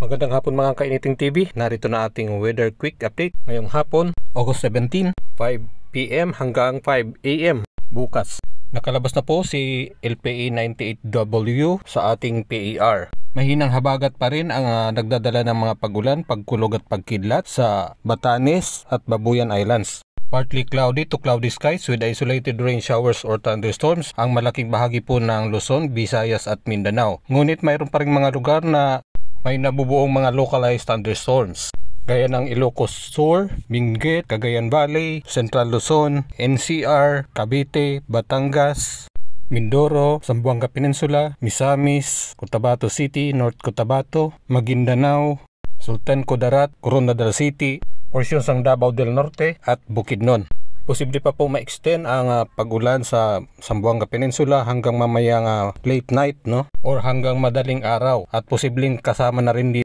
Magandang hapon mga kainiting TV. Narito na ating weather quick update. Ngayong hapon, August 17, 5 PM hanggang 5 AM bukas. Nakalabas na po si LPA 98W sa ating PER. Mahinang habagat pa rin ang nagdadala ng mga pagulan, pagkulog at pagkidlat sa Batanes at Babuyan Islands. Partly cloudy to cloudy skies with isolated rain showers or thunderstorms ang malaking bahagi po ng Luzon, Visayas at Mindanao. Ngunit mayroon pa rin mga lugar na may nabubuong mga localized thunderstorms gaya ng Ilocos Sur, Benguet, Cagayan Valley, Central Luzon, NCR, Cavite, Batangas, Mindoro, Zamboanga Peninsula, Misamis, Cotabato City, North Cotabato, Maguindanao, Sultan Kudarat, Coronadal City, porsyons ng Davao del Norte at Bukidnon. Posible pa po ma-extend ang pag-ulan sa Zamboanga Peninsula hanggang mamayang late night, no? Or hanggang madaling araw, at posibleng kasama na rin dito